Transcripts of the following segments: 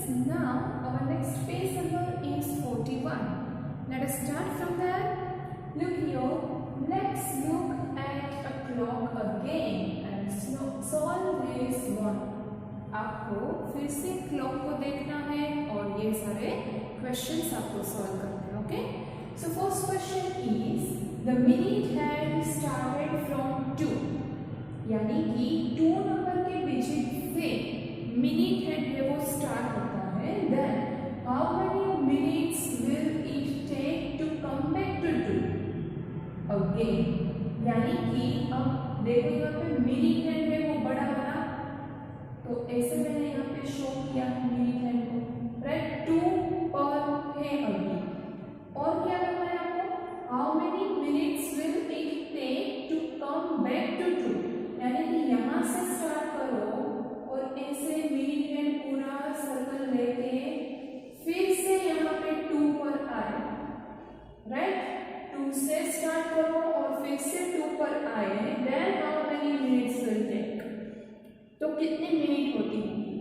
now our next page number is 41. Let us start from there. Look here. Let's look at a clock again and solve this one. आपको फिर से clock को देखना है और ये सारे क्वेश्चंस आपको सॉल्व करने हैं. Okay, so first question is the minute had started from 2, यानी कि 2 नंबर के डिजिट से मिनट हैड है वो स्टार्ट होता है. Then how many minutes will it take to come back to 2 again. यानी कि अब देखो यहाँ पे मिनट हैड है वो बड़ा बना, तो ऐसे मैंने यहाँ पे शो किया मिनट हैड को, राइट. 2 पर है अभी, और क्या करना है आपको, how many minutes will it take to come back to 2, यानी कि यहाँ से स्टार्ट करो और ऐसे मिनट हैड पूरा सर्कल लेके फिर से यहाँ पे 2 पर आए, राइट. 2 से स्टार्ट करो और फिर से 2 पर आए. Then how many minutes will take, तो कितने मिनट होती होंगी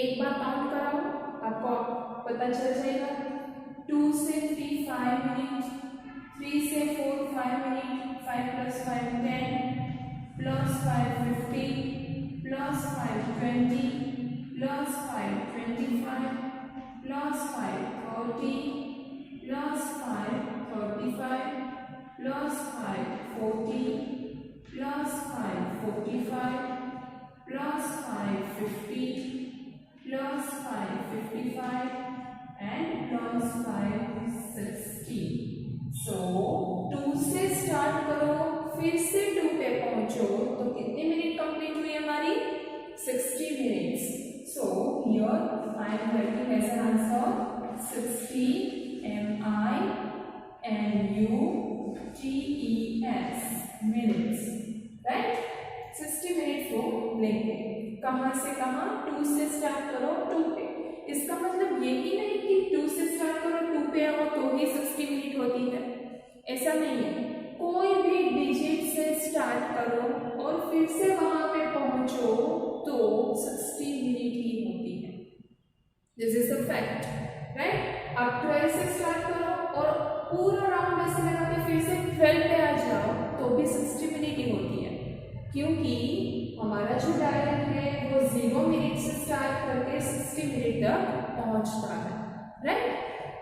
एक बार काउंट कराओ, आपको पता चल जाएगा. 2 से 3 5 मिनट, 3 से 4 5 मिनट, 5 + 5 10, + 5 15, + 5 20, + 5 25, + 5 30, + 5 35, + 5 40, + 5 45, + 5 50, + 5 55 and + 5 60. So 2 से स्टार्ट करो फिर से 2 पे पहुंचो, तो कितने मिनट कंप्लीट हुई हमारी, 60 minutes. So here I am writing as an answer 60 MINUTES minutes, right. 60 minute को लेंगे कहाँ से कहाँ, 2 से स्टार्ट करो 2 पे. इसका मतलब ये ही नहीं कि 2 से स्टार्ट करो 2 पे आओ तो ही 60 मिनट होती है, ऐसा नहीं है. कोई भी डिजिट से स्टार्ट करो और फिर से वहां पे पहुंचो तो 60 मिनट ही होती है. This is a fact, right. आप 12 से स्टार्ट करो और पूरा राउंड ऐसे लगा के फिर से 12 पे आ जाओ तो भी 60 मिनट ही होती है, क्योंकि हमारा जो डायल है वो 0 मिनट से स्टार्ट करके 60 मिनट तक पहुंचता है, right.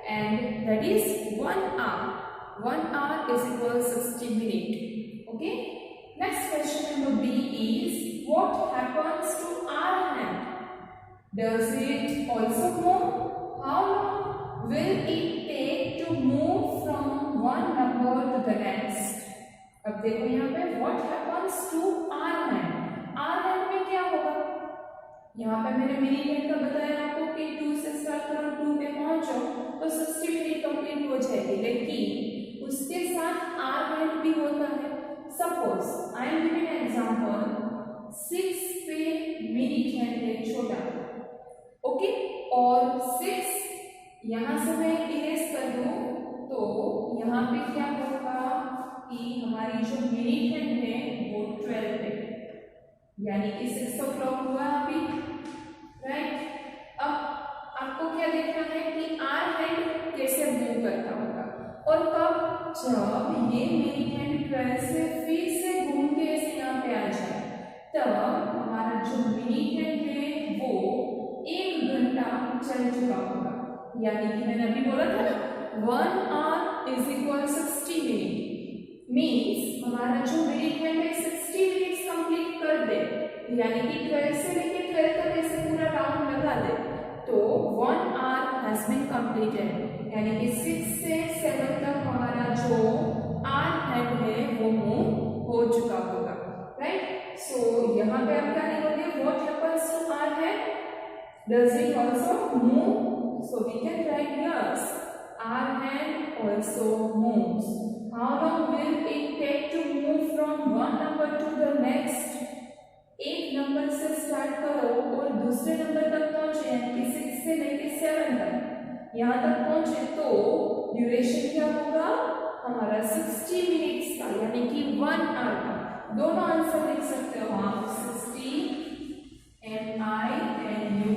And that is 1 hour. 1 hour is equal to 60 minutes. Okay. Next question number B is what happens to our hand? Does it also move? How long will it take to move from one number to the next? अब देखो यहाँ पे what happens to our hand. our hand में क्या होगा, यहाँ पे मैंने मिनट हैंड का बताया आपको कि 2 से स्टार्ट करो 2 पे पहुंचो तो 60 मिनट कंप्लीट हो जाएगी. लेकिन उसके साथ आर हैंड भी होता है. Suppose I am giving an example, 6 पे मिनट हैंड है छोटा, ओके, और 6 यहाँ से मैं इरेज कर दूं तो यहाँ पे क्या होगा कि हमारी जो मिनट हैंड है वो 12 है, यानी कि 6 o'clock हुआ अभी, राइट. अब आपको क्या देखना है कि आर हैंड कैसे मूव करता होगा और कब, जब ये मिनट हैंड 12 से फिर से घूम के ऐसे यहाँ पे आ जाए, तब हमारा जो मिनट हैंड है वो 1 घंटा चल चुका होगा. यानी कि मैंने अभी बोला था ना 1 hour is equal 60 minute, means हमारा जो मिनट हैंड है 60 मिनट्स कंप्लीट कर दे, यानी कि 12 से लेके 12 तक ऐसे पूरा राउंड लगा दे तो 1 hour has been completed. यानी कि 6 से 7 तक हमारा जो आर हैंड है वो मूव हो चुका होगा, राइट. सो यहाँ पे आप क्या लिखोगे, what happens to our hand, does it also move. So we can write yes, our hand also moves. How long will it take to move from one number to the next. एक number से start करो और दूसरे number तक पहुंचे, यानी कि 6 से लेके 7 तक यहाँ तक पहुंचे तो ड्यूरेशन क्या होगा हमारा 60 मिनट्स का, यानी कि 1 hour का. दोनों आंसर लिख सकते हो आप, 60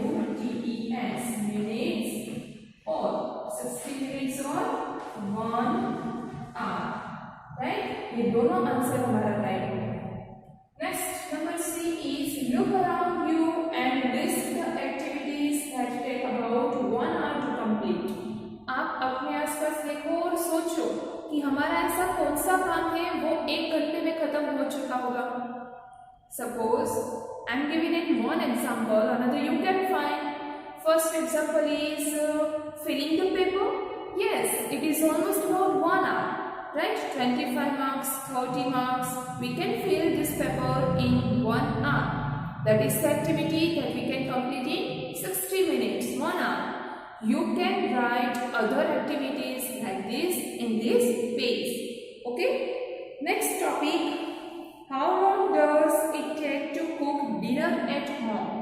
MINUTES आंसर हमारा राइट है। Next number C is look around you and list the activities that take about 1 hour to complete. आप अपने आसपास देखो और सोचो कि हमारा ऐसा कौन सा काम है वो 1 घंटे में खत्म हो चुका होगा। Suppose I am giving it one example, another you can find. First example is filling the paper. Yes, it is almost about 1 hour, right? 25 marks, 30 marks. We can fill this paper in 1 hour. That is the activity that we can complete in 60 minutes, 1 hour. You can write other activities like this in this page. Okay? Next topic. How long does it take to cook dinner at home?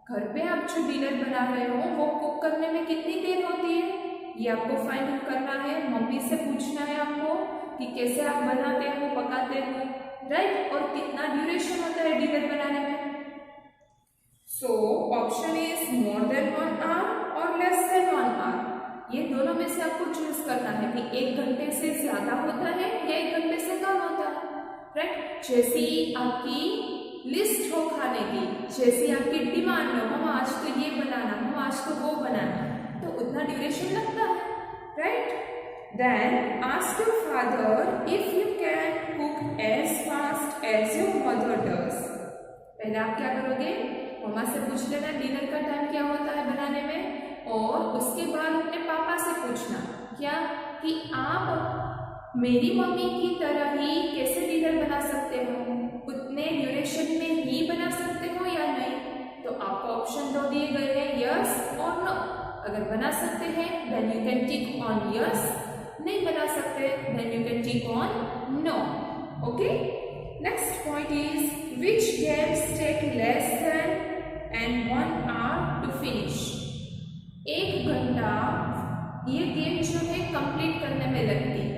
घर पे आप जो dinner बना रहे हो वो cook करने में कितनी देर होती है, ये आपको फाइंड आउट करना है। मम्मी से पूछना है आपको कि कैसे आप बनाते हो, पकाते हो, राइट? और कितना ड्यूरेशन होता है डिनर बनाने में। So option is more than 1 hour और लेस देन 1 hour। ये दोनों में से आपको चूज करना है कि 1 घंटे से ज्यादा होता है या 1 घंटे से कम होता है, राइट? जैसी आपकी लिस्ट हो खाने की, जैसी आपकी डिमांड हो, हम आज तो ये बनाना, हम आज तो वो बनाना, तो उतना ड्यूरेशन लगता है, right? Then ask your father if you can cook as fast as your mother does. पहले आप क्या करोगे, मम्मा से पूछ लेना डिनर का टाइम क्या होता है बनाने में, और उसके बाद अपने पापा से पूछना क्या कि आप मेरी मम्मी की तरह ही कैसे डिनर बना सकते हो, उतने ड्यूरेशन में ही बना सकते हो या नहीं। तो आपको ऑप्शन 2 दिए गए हैं, यस और नो। अगर बना सकते हैं then you can tick on yes, नहीं बना सकते then you can tick on no. Okay, next point is which games take less than and 1 hour to finish. 1 घंटा ये गेम जो है कंप्लीट करने में लगती है।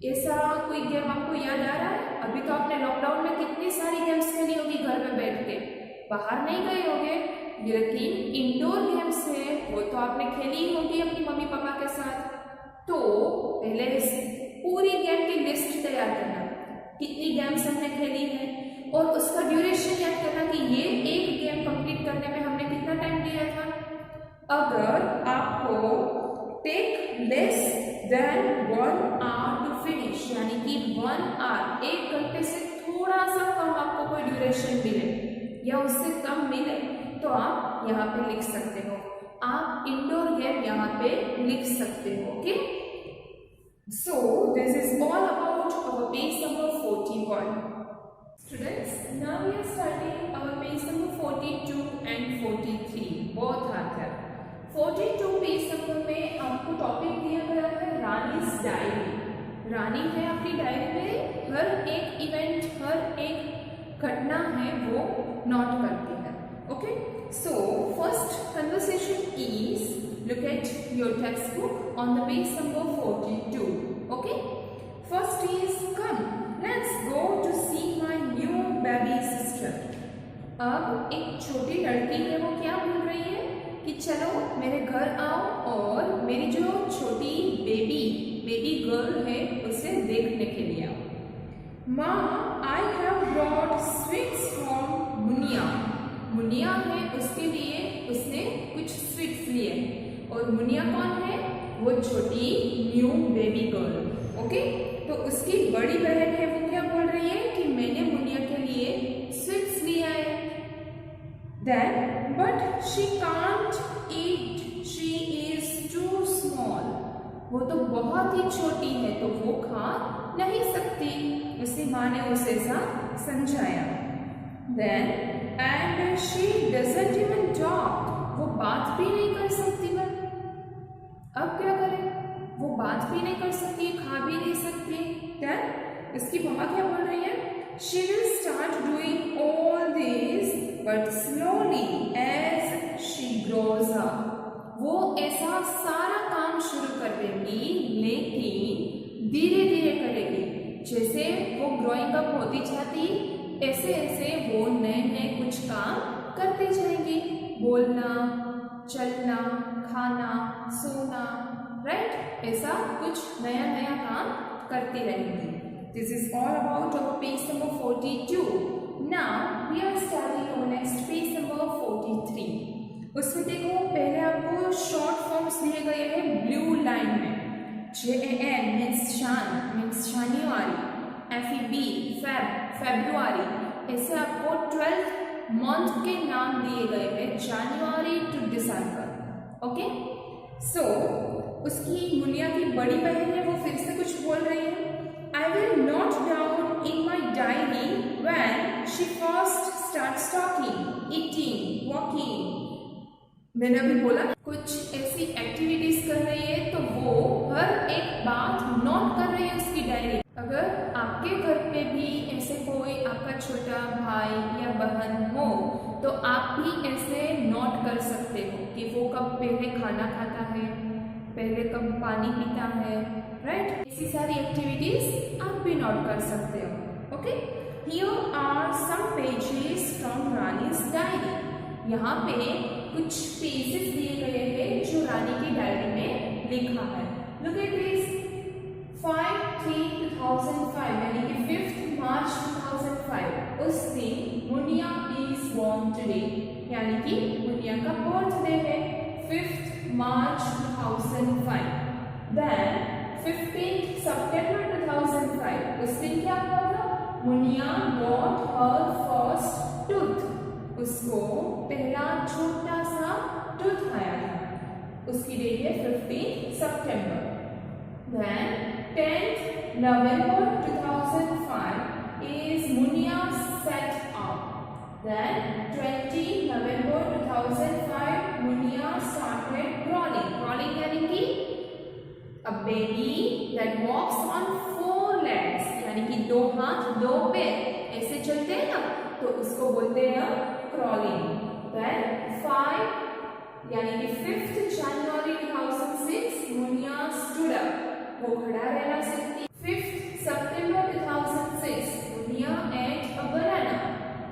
ऐसा कोई गेम आपको याद आ रहा है? अभी तो आपने लॉकडाउन में कितनी सारी गेम्स खेली होगी घर में बैठ के, बाहर नहीं गए होंगे, लेकिन इंडोर गेम्स है वो तो आपने खेली होगी अपनी मम्मी पापा के साथ। तो पहले पूरी गेम की लिस्ट तैयार करना, कितनी गेम्स हमने खेली है, और उसका ड्यूरेशन याद करना कि ये एक गेम कंप्लीट करने में हमने कितना टाइम लिया था। अगर आपको take less than 1 hour to finish, यानी कि 1 hour 1 घंटे से थोड़ा सा कम आपको कोई ड्यूरेशन मिले या उससे कम मिले, तो आप यहाँ पे लिख सकते हो, आप इंडोर गेम यहाँ पे लिख सकते हो। Okay, so this is all about our page number 41। Students, now we are starting our page number 42 and 43, both are there. 42 page number में आपको टॉपिक दिया गया है रानी's डायरी। रानी है अपनी डायरी में हर एक इवेंट, हर एक घटना है वो नोट करती है। Okay, so first conversation is look at your text book on the page number 42। Okay, first is come let's go to see my new baby sister. अब एक छोटी लड़की है वो क्या बोल रही है कि चलो मेरे घर आओ और मेरी जो छोटी बेबी गर्ल है उसे देखने के लिए आओ। माँ, I have brought sweets from Muniya. Muniya है उसके लिए उसने कुछ स्वीट्स लिए, और मुनिया कौन है, वो छोटी न्यू बेबी गर्ल। ओके, तो उसकी बड़ी बहन है वो क्या बोल रही है कि मैंने मुनिया के लिए स्वीट्स लिया है। Then, but she can't eat. She is too small. वो तो बहुत ही छोटी है तो वो खा नहीं सकती, उसकी माँ ने उसे ऐसा समझाया। Then, and she doesn't even talk. वो बात भी नहीं कर सकती है। अब क्या करें, वो बात भी नहीं कर सकती, खा भी नहीं सकती। Then, इसकी मम्मा क्या बोल रही है, she will start doing all this but slowly as she grows up. वो ऐसा सारा काम शुरू कर देगी लेकिन धीरे धीरे करेगी। जैसे वो ग्रोइंग अप होती जाती ऐसे ऐसे वो नए नए कुछ काम करती जाएगी, बोलना, चलना, खाना, सोना, राइट, ऐसा कुछ नया नया काम करती रहेंगी। This is all about our page number 42. Now we are starting our next page number 43. उसमें देखो पहले आपको शॉर्ट फॉर्म्स दिए गए हैं ब्लू लाइन में। JAN मीन्स शान, मीन्स शनिवारी, FEB फेब्रुआरी, ऐसे आपको 12 मंथ के नाम दिए गए हैं जनवरी टू दिसंबर। ओके, सो उसकी मुनिया की बड़ी बहन है, वो फिर से कुछ बोल रही है। I will note down in my diary when she first starts talking, eating, walking. मैंने अभी बोला कुछ ऐसी एक्टिविटीज कर रही है तो वो हर एक बात नोट कर रही है उसकी डायरी। अगर आपके घर पे भी ऐसे कोई आपका छोटा भाई या बहन हो तो आप भी ऐसे नोट कर सकते हो कि वो कब पहले खाना खाता है, पहले कब पानी पीता है, राइट। ऐसी सारी एक्टिविटीज आप भी नोट कर सकते हो। Okay, here are some pages from Rani's diary. यहाँ पे कुछ पेजेस दिए गए हैं जो रानी की डायरी में लिखा है। लुक एट दिस, 5/3/2005 यानी कि 5 मार्च 2005 उस दिन मुनिया इज बोर्न टुडे, यानी कि मुनिया का बर्थडे है 5 मार्च 2005। देन 15 सितंबर 2005 उस दिन क्या हुआ था? Muniya got her first tooth, उसको पहला छोटा सा टूथ आया था। उसकी डेट है 15 सितंबर। Then 10 November 2005 is Munia set up. Then 20 November 2005 Munia started crawling. Crawling यानी कि a baby that walks on 4 legs, यानी कि 2 हाथ 2 पैर ऐसे चलते हैं ना, तो उसको बोलते हैं crawling. Then 5 यानी कि 5th January 2006 Munia stood up, वो खड़ा रहना सीखती। 5th September 2006 Munia ate a banana,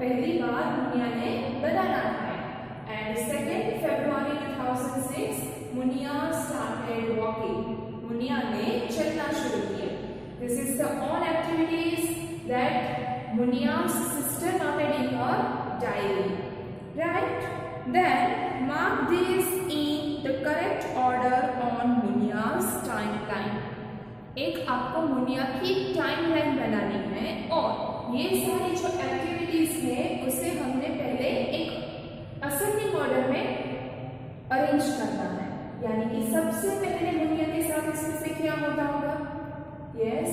पहली बार मुनिया ने बनाना खाया। And 2nd February 2006 Muniya started walking, Muniya ने चलना शुरू किया। This is the all activities that Munia's sister noted in her diary, right? Then mark this in the correct order on Munia's timeline. एक आपको मुनिया की टाइमलाइन बनानी है और ये सारी जो एक्टिविटीज है उसे हमने पहले एक असेंडिंग ऑर्डर में अरेंज करना है, यानी कि सबसे पहले मुनिया के साथ इसमें से क्या होता होगा? Yes,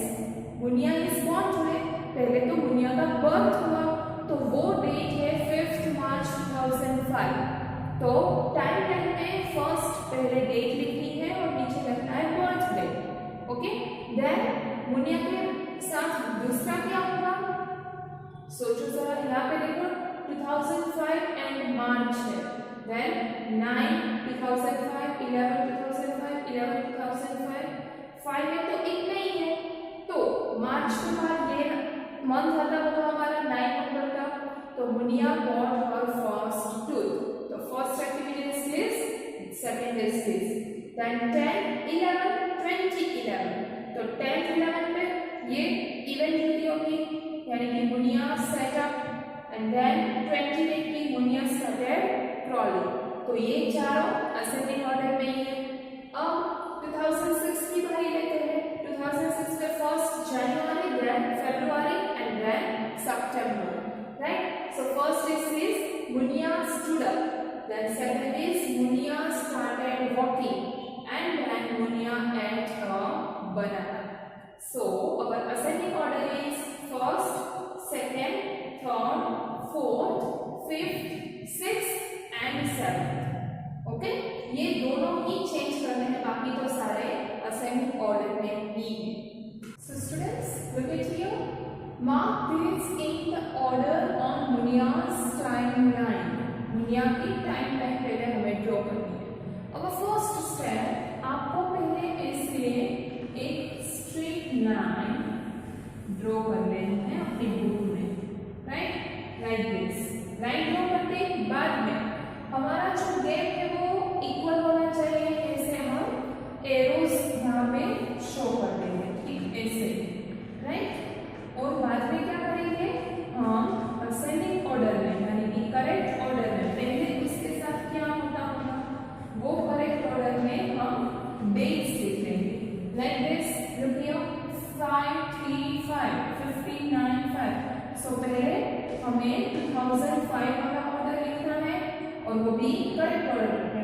Munia is born today, पहले तो मुनिया का बर्थ हुआ, तो वो डेट है 5 मार्च 2005। तो टाइमलाइन में फर्स्ट पहले डेट लिखनी है और नीचे लिखना है बर्थडे। ओके, देन मुनिया के साथ दूसरा क्या होगा? सोचो जरा, यहाँ पे देखो 2005 एंड मार्च है। देन 9 2005, 11 2005, 11 2005, 5 में तो एक नहीं है, तो मार्च के बाद ये मंथ आता होगा हमारा 9 नंबर का, तो Munia got her first tooth. तो first activity is this, second is this. Then 10 11 20 11, तो 10 11 पे ये इवेंट होती होगी, यानी कि Munia set up and then 20 में भी मुनिया स्टार्टेड क्रॉलिंग। तो ये चारों असेंडिंग ऑर्डर में ही है। अब 2006 की बारी लेते हैं। 2006 में first January, then February and then September, right. So first is Munia stood up, then second is Munia started walking and then Munia ate a banana. So our ascending order is first, second, third, fourth, fifth, sixth and seventh. Okay? ये दोनों ही change करने हैं, बाकी तो सारे ascending order में ही हैं। So students, look at here. Mark this in the order on Munia's timeline. Muniya की टाइमलाइन पहले हमें ड्रॉ करनी है। अब फर्स्ट स्टेप, आपको पहले इसलिए एक स्ट्रेट लाइन ड्रॉ कर लेनी है अपनी बुक में, right, like this. Line draw करते बाद में हमारा जो गैप है वो इक्वल होना चाहिए, ऐसे हम एरोस यहाँ पे शो कर देंगे, ठीक ऐसे, राइट।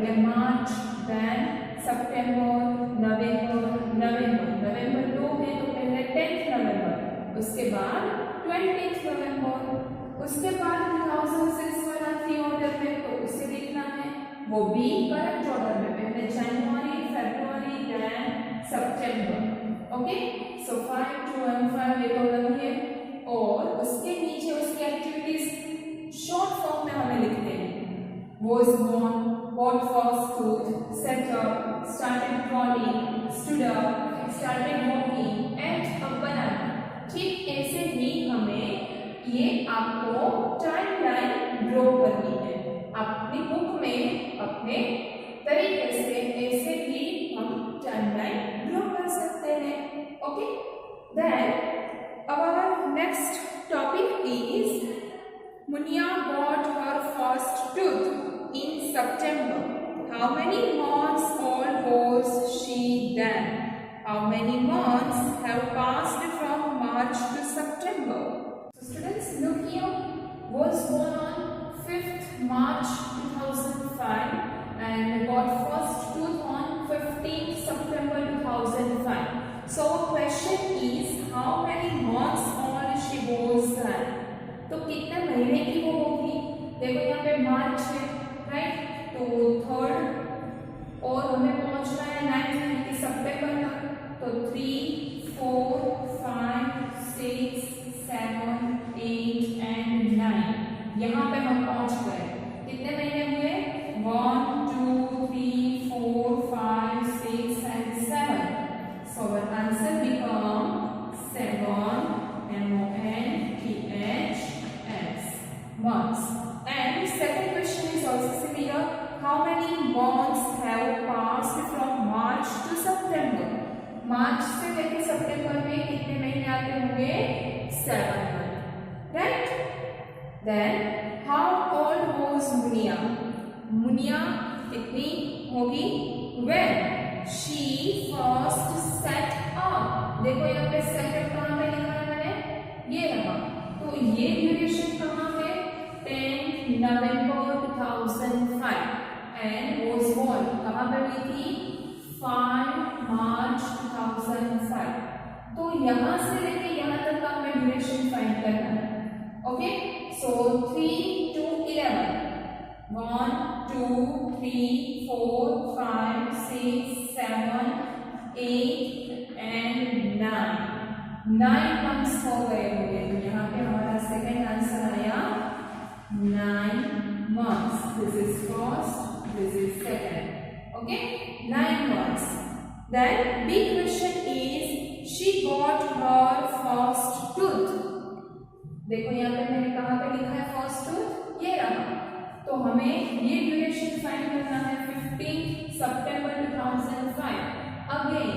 पहले मार्च, देन सितंबर, नवंबर 2 है तो पहले 10 नवंबर, उसके बाद 20 नवंबर, उसके बाद 2006 वाला 3 ऑर्डर में तो उसे लिखना है, वो भी करेक्ट ऑर्डर में, पहले जनवरी, फरवरी, देन सितंबर। ओके, सो 5 2 and 5 ये तो लगी है, और उसके नीचे उसकी एक्टिविटीज शॉर्ट फॉर्म में हमें लिखते हैं। Was born, bought first food, set up, started crawling, stood up, started walking, ate a banana। ठीक ऐसे ही हमें ये आपको टाइमलाइन ड्रॉ करनी है अपनी बुक में, अपने तरीके से ऐसे ही हम टाइमलाइन ड्रॉ कर सकते हैं। Okay, then our next topic is Munia got her first tooth in September. How many months old was she then? How many months have passed from March to September? So students, look here. Was born on 5th March 2005 and got first tooth on 15th September 2005. So question is how many months old she was then? तो कितने महीने की वो होगी? देखो यहाँ पे मार्च है, राइट, तो 3rd और हमें पहुंचना है 9th सितंबर तक, तो 3 4 5 6 7 8 and 9 यहाँ पे हम पहुंच गए। कितने महीने हुए? 1 2 3 4 5 6 and 7। So our answer become 7 months. And second question is also similar. How many months have passed from March to September? मार्च से लेकर सितंबर में कितने महीने आते होंगे? 7 months, right? Then how old was Munia? Munia कितनी होगी? When she first set up। देखो यहाँ पे set up कहाँ पे लिखा है मैंने? ये रहा, तो ये ड्यूरेशन कहाँ पे? 10 November 2005 and was born कहाँ पे हुई थी? 5 March 2005। तो यहाँ से लेके यहाँ तक का हमें ड्यूरेशन फाइंड करना है। Okay, so 3 to 11 1 2 3 4 5 6 7 8 and 9 months हो गए होंगे, तो यहाँ पे हमारा सेकेंड आंसर आया 9 months। This is first, this is second। Okay, 9 months। Then big question is she got her first tooth। देखो यहाँ पे मैंने कहाँ पे लिखा है फर्स्ट टूथ? ये रहा, तो हमें ये ड्यूरेशन फाइंड करना है 15 सितंबर 2005। अगेन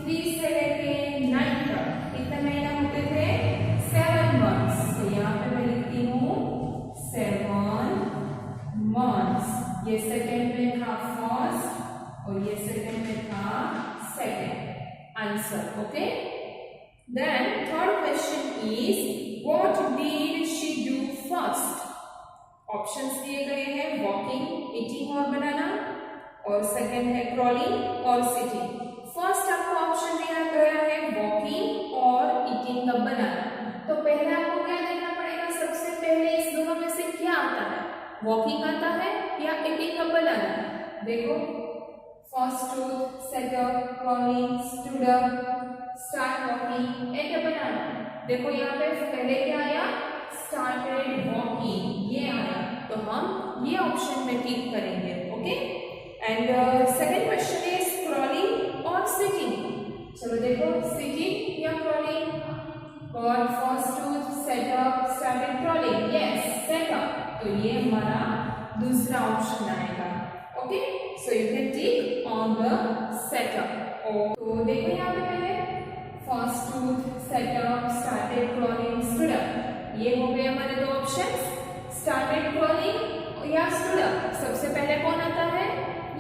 3 से लेके 9 तक कितने महीने होते थे? 7 months। तो यहाँ पे मैं लिखती हूँ 7 months। ये सेकेंड में था फर्स्ट और ये सेकेंड में था second answer. Okay, then third question is what did she do first? Options दिए गए हैं वॉकिंग, ईटिंग और बनाना, और सेकेंड है क्रॉलिंग और सिटिंग। फर्स्ट आपको ऑप्शन दिया गया है वॉकिंग और ईटिंग द बनाना, तो पहले आपको क्या देखना पड़ेगा? सबसे पहले इस दोनों में से क्या आता है? वॉकिंग आता है या ईटिंग द बनाना? देखो, first tooth, sat up, crawling, stood up, start walking, ate a banana. देखो यहाँ पे पहले क्या आया? स्टार्टेड वॉकिंग, ये आया, तो हम ये ऑप्शन में टिक करेंगे। Okay, and second question is crawling और सिटिंग। चलो देखो, सिटिंग या crawling? Got first tooth, sat up, started crawling, yes set up, तो ये हमारा दूसरा ऑप्शन आएगा। Okay, so you can tick on the setup. तो देखो यहाँ पे पहले first tooth, setup, started crawling, stood up, ये हो गए हमारे दो ऑप्शंस, स्टार्टेड क्रॉलिंग या स्टूड अप। सबसे पहले कौन आता है?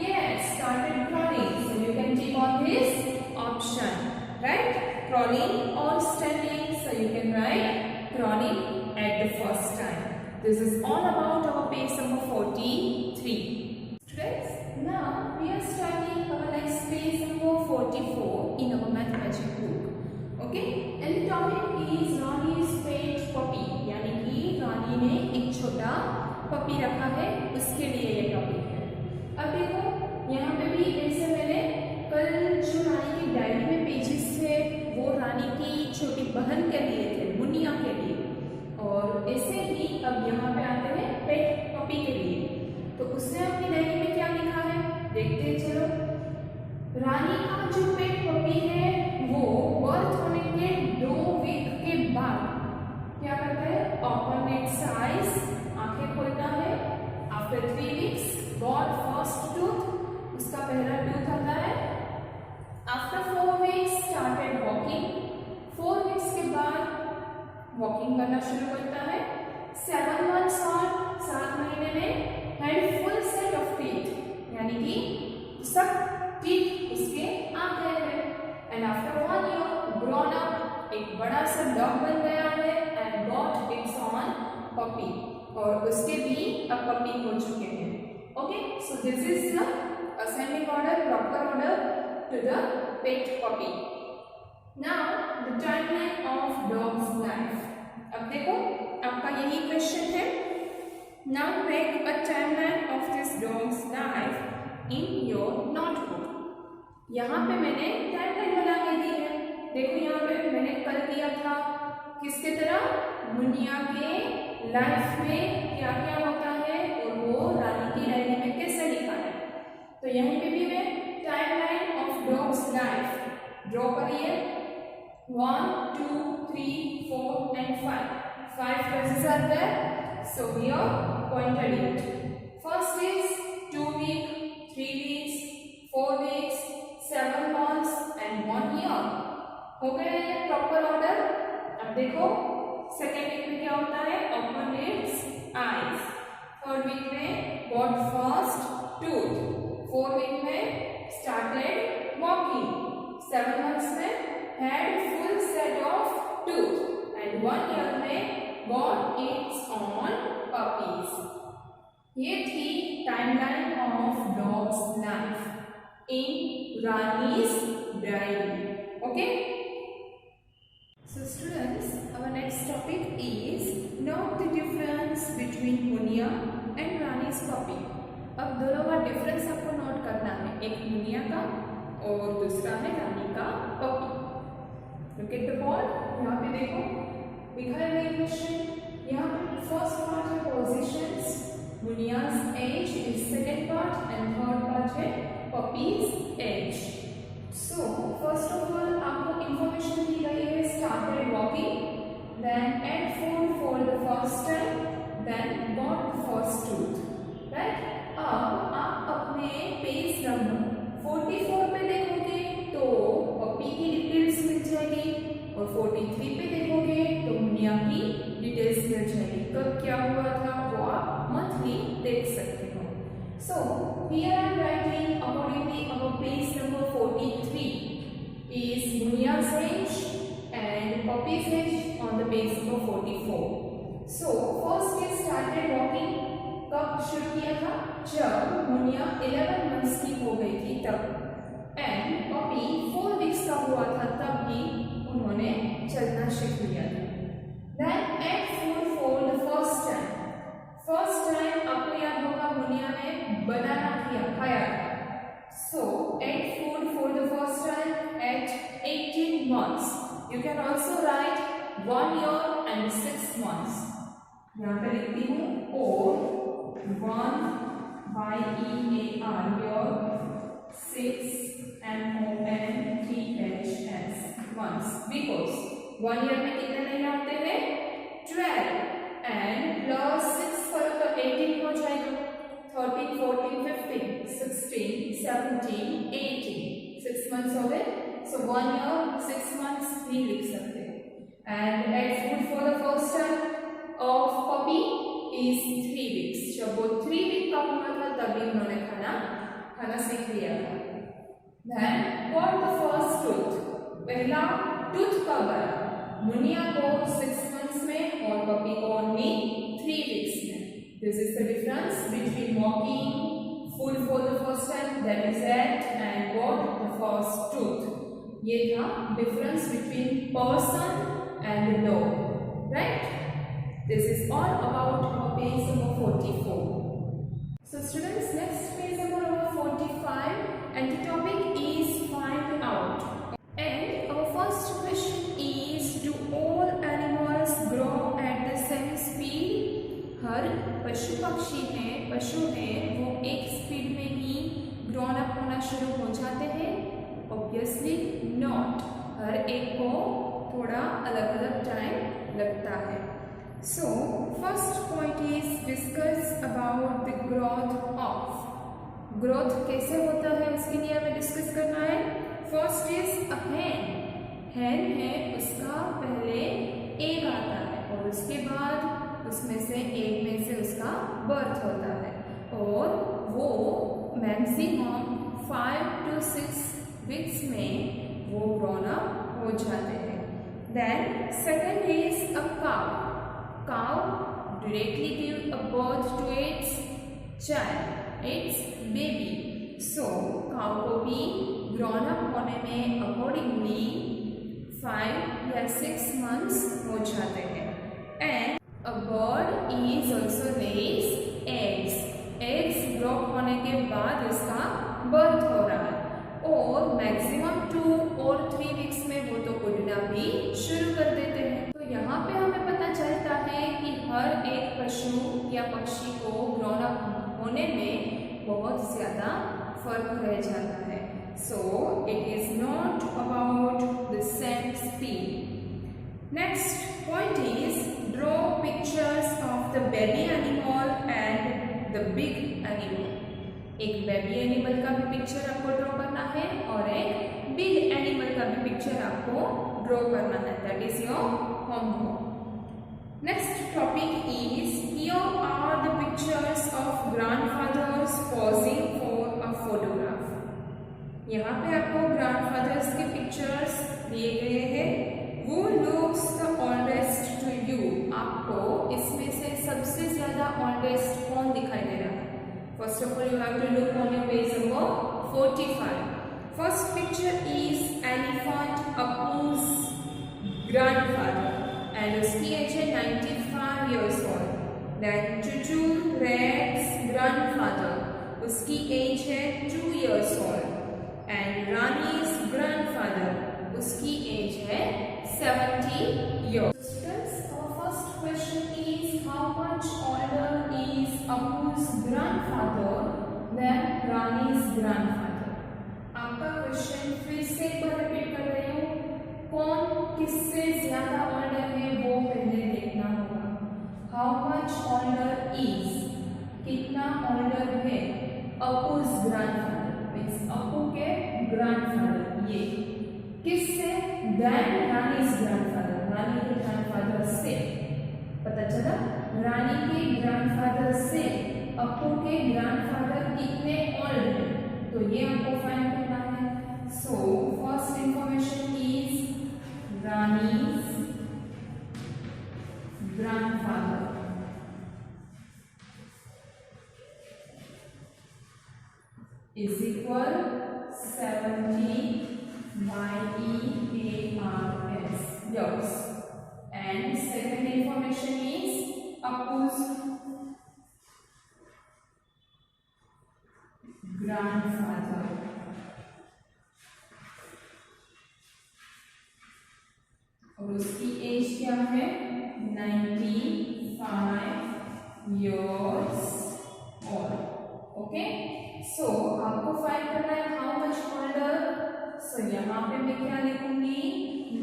Yes, started crawling, so you can tick on this option, right? Crawling और standing, so you can write crawling at the first time. This is all about our page number 43. Students, now 44 in our math magic book. Okay, and the topic is Rani's pet puppy, यानी कि रानी ने एक छोटा puppy रखा है, उसके लिए ये टॉपिक है। अब देखो यहाँ पे भी जैसे मैंने कल जो रानी की डायरी में पेजेस थे वो रानी की छोटी बहन के लिए थे, मुनिया के लिए, और ऐसे ही अब यहाँ पे आते हैं पेट पपी के लिए। तो उसने अपनी डायरी में क्या लिखा है देखते हैं, चलो। रानी का जो पेट पपी है वो बर्थ होने के 2 वीक के बाद क्या करता है, ओपन इट्स आईज, आंखें खोलता है। After 3 weeks got first tooth, उसका पहला टूथ आता है। After 4 weeks started walking, 4 weeks के बाद वॉकिंग करना शुरू करता है। 7 months on, 7 महीने में had full set of teeth, यानी कि सब टीथ उसके आ गए हैं। And after 1 year grown up, एक बड़ा सा डॉग बन गया है। And got its own puppy, और उसके भी अब पपी हो चुके हैं। Okay, so this is the ascending order, proper order to the pet puppy. Now the timeline of dog's life. अब देखो आपका यही क्वेश्चन है। Now make a timeline of this dogs life in your notebook. यहाँ पे मैंने timeline बना के दी है। देखो यहाँ पे मैंने कल दिया था किसके तरह, मुनिया के लाइफ में क्या क्या होता है और वो रानी की डायरी में कैसे लिखा है। तो यहीं पे भी मैं timeline of dog's life draw करिए। 1, 2, 3, 4 and 5. 5 phases are there. So here pointed it. First is 2 week, 3 weeks, 4 weeks, 7 months and 1 year. हो गया ये प्रॉपर ऑर्डर। अब देखो सेकेंड वीक में क्या होता है, open its eyes. Third week में गॉट फर्स्ट टूथ। 4 वीक में स्टार्टेड वॉकिंग। 7 months में had full set of tooth, and 1 year में got its own puppies. ये थी timeline of dog's life in Rani's diary. Okay? So students, our next topic is note the difference between Munia and Rani's puppy. अब दोनों का difference आपको note करना है, एक मुनिया का और दूसरा है रानी का puppy. Look at the board, यहाँ पे देखो लिखा है ये क्वेश्चन। यहाँ पे फर्स्ट पार्ट है positions, Munia's age is second part and third part है puppy's age. So first of all आपको इंफॉर्मेशन दी गई है, started walking, then ate food for the first time, then got first tooth. Right, अब आप अपने page number 44 पे देखोगे तो पपी की डिटेल्स मिल जाएगी, और 43 पे देखोगे तो मुनिया की डिटेल्स मिल जाएगी। कब क्या हुआ था वो आप मंथली देख सकते हो। So here I am writing accordingly our page number 43 is मुनिया's age and puppy's age on the page number 44. So first we started walking, कब शुरू किया था, जब मुनिया 11 months की हो गई थी तब, एंड पपी 4 वीक्स का हुआ था तब भी उन्होंने चलना सीख लिया था। Then ate food for the first time, first time आपको याद होगा मुनिया ने बनाना खाया था। So ate food for the first time at 18 months. You can also write 1 year and 6 months। यहाँ पे लिखती हूँ और 1 year your 6 months because 1 year में कितने महीने होते हैं, 12 एंड प्लस 6 करो तो 18 हो जाएगा। 13, 14, 15, 16, 17, 18, 6 months हो गए। सो 1 year 6 months भी लिख सकते हैं। And ate food for the first time of puppy is 3 weeks। जब वो 3 week का हुआ था तभी उन्होंने खाना सीख लिया था। Then got the first tooth, पहला टूथ कब आया, मुनिया को 6 months में और पपी को ओनली 3 weeks में। This is the difference between walking, food for the first time, that is at, and got the first tooth. ये था difference between person and dog, right? This is all about our page number 44. So students, next page number 45 and the topic is find out. And our first question is, do all animals grow at the same speed? हर पशु पक्षी हैं, पशु हैं, वो एक speed में ही grown up होना शुरू हो जाते हैं? Obviously not. हर एक को थोड़ा अलग अलग टाइम लगता है. So first point is discuss about the growth of. Growth कैसे होता है उसके लिए हमें डिस्कस करना है. First is a hen. hen है, उसका पहले एग आता है और उसके बाद उसमें से एग में से उसका बर्थ होता है और वो मैक्सिमम 5 to 6 वीक्स में वो ग्रोन अप हो जाते हैं. Then second is a cow. Cow directly give a birth to its child, its baby. So cow को भी ग्रोन अप होने में अकॉर्डिंगली 5 या 6 मंथ्स हो जाते हैं. And a bird is also Lay's eggs. Eggs grow होने के बाद इसका बर्थ हो रहा है और मैक्सिमम 2 और 3 वीक्स में वो तो उड़ना भी शुरू कर देते हैं. तो यहाँ पे हमें पता चलता है कि हर एक पशु या पक्षी को ग्रोन अप होने में बहुत ज़्यादा फर्क रह जाता है. So it is not about the same speed. Next point is draw pictures of the baby animal and the big animal. एक बेबी एनिमल का भी पिक्चर आपको ड्रॉ करना है और एक बिग एनिमल का भी पिक्चर आपको ड्रॉ करना है. That is your homework. Next topic is, here are the pictures of grandfathers posing for a photograph. यहाँ पे आपको grandfathers के pictures दिए गए हैं. Who looks the oldest to you? आपको इसमें से सबसे ज्यादा oldest कौन दिखाई दे रहा है? First of all, you have to look on your page number 45. First picture is elephant Apu's grandfather. And उसकी एज है 95 years old. Then Chuchu Red's grandfather, उसकी एज है 2 years old. And Rani's grandfather, उसकी as है 70 years. Students, our first question is, how much older is Apu's grandfather than Rani's grandfather? आपका question फिर से एक बार रिपीट कर रही हूँ. कौन किससे ज्यादा ऑल्डर है वो पहले देखना होगा. हाउ मच ऑल्डर इज, कितना ऑल्डर है अपू's ग्रैंडफादर, मीन्स अपू के ग्रैंडफादर, ये किससे? देन रानी's ग्रैंडफादर, रानी के ग्रैंडफादर से. पता चला, रानी के ग्रैंडफादर से अपू के ग्रैंडफादर कितने ओल्ड है, तो ये आपको फाइंड करना है. So first information is Rani's grandfather is equal 70 by EARS years. And second information is Apu's grandfather और उसकी एज क्या है? 95 years old. ओके, सो आपको फाइंड करना है हाउ मच ओल्डर. सो यहाँ पे मैं क्या लिखूंगी?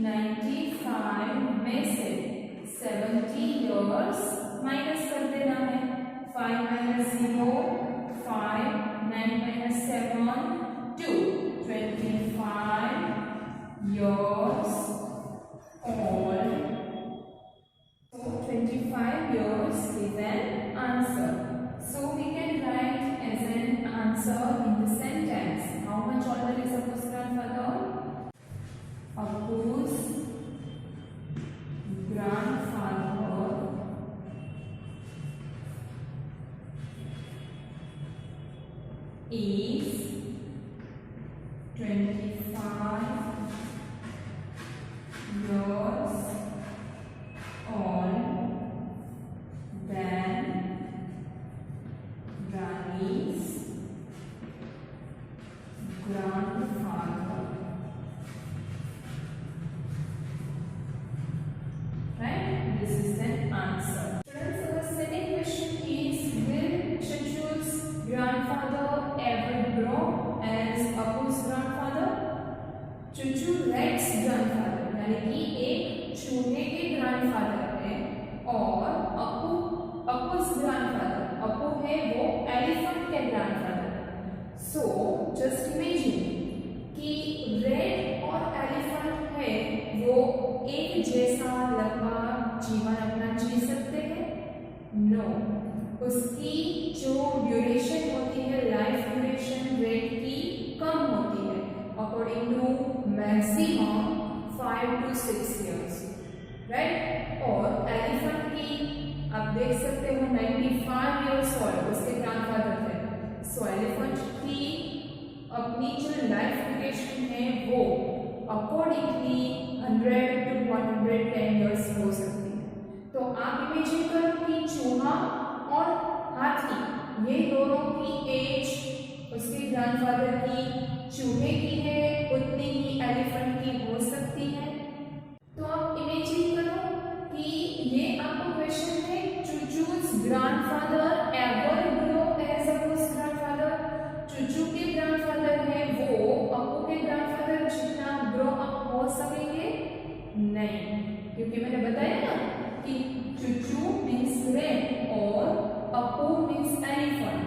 95 में से 70 years माइनस कर देना है. 5 minus 0, 5, 9 minus 7, 2, 25 years old. So 25 years is an answer. So we can write as an answer in the sentence. How much older is Apu's grandfather? Apu's grandfather is 25 years old than Rani's grandfather. Right? This is the answer. Students, our second question is, will Chuchu's grandfather ever grow as Apu's grandfather? चुचू रेड्स grandfather यानी कि एक चूहे के grandfather है और अपु's grandfather अपू है वो एलिफेंट के ग्रैंडफादर। सो जस्ट इमेजिन कि रेड और एलिफेंट है वो एक जैसा लंबा जीवन अपना जी सकते हैं? नो, उसकी जो ड्यूरेशन होती है, लाइफ ड्यूरेशन रेड की कम होती है, according to maximum 5 to 6 years, right. और एलिफेंट की आप देख सकते हो 95 years old उसके ग्रैंडफादर थे। सो एलिफेंट की अपनी जो लाइफ ड्यूरेशन है वो अकॉर्डिंगली 100 to 110 years हो सकती है। तो आप इमेजिन करो कि चूहा और हाथी ये दोनों की एज उसके ग्रैंडफादर की चूहे की है उतनी ही एलिफेंट की हो सकती है। तो आप इमेजिन करो कि ये आपको क्वेश्चन है, चूचू's grandfather ever grow as Apu's grandfather? चूचू के ग्रैंडफादर है वो अपू के ग्रैंडफादर जितना ग्रो अप हो सकेंगे? नहीं, क्योंकि मैंने बताया ना कि चूचू मीन्स रेड और अपू मीन्स एलिफेंट।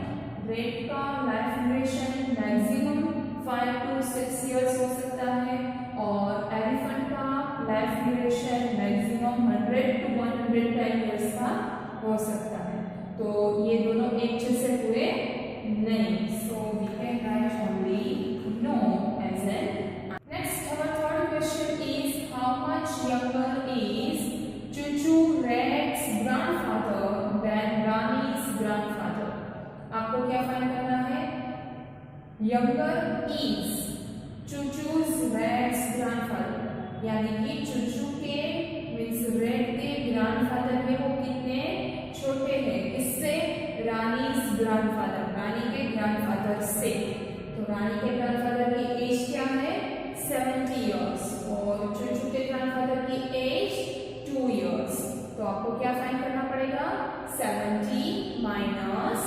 रेड का life duration maximum 5 to 6 years हो सकता है और एलिफेंट का life duration maximum 100 to 110 years का हो सकता है। तो ये दोनों एक जैसे हुए नहीं। So we can write only no as an. Next our third question is, how much younger is Chuchu Red's grandfather than Rani's grandfather? आपको क्या फाइंड करना है? यंगर इज चूचू's रेड्स ग्रैंडफादर यानी कि चूचू के मीन्स रेड के ग्रैंडफादर में वो कितने छोटे हैं? इससे रानी's ग्रैंडफादर, रानी के ग्रैंडफादर से। तो रानी के ग्रैंडफादर की एज क्या है? 70 years और चूचू के ग्रैंडफादर की एज 2 years। तो आपको क्या फाइंड करना पड़ेगा? 70 minus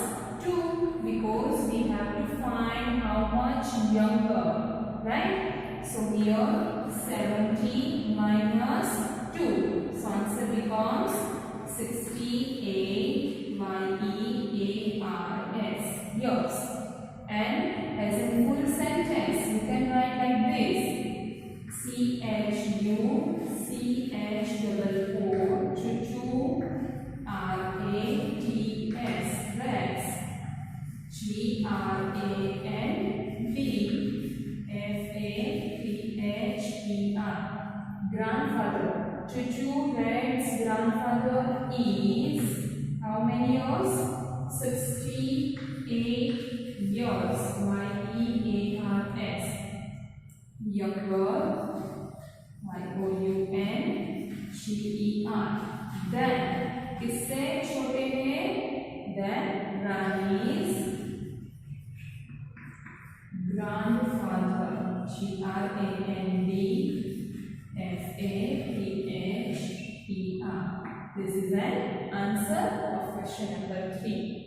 2 because we have to find how much younger, right? So here 70 minus 2, so answer becomes 68 years, years. And as a full sentence you can write like this: CHU CH44 Chuchu RATS rats GRANDFATHER grandfather. Chuchu Red's grandfather is how many years? 68 years. YEARS. Younger. YOUNGER. Then किससे छोटे हैं? Then Rani's grandfather. GRANDFATHER. This is an answer of question number 3.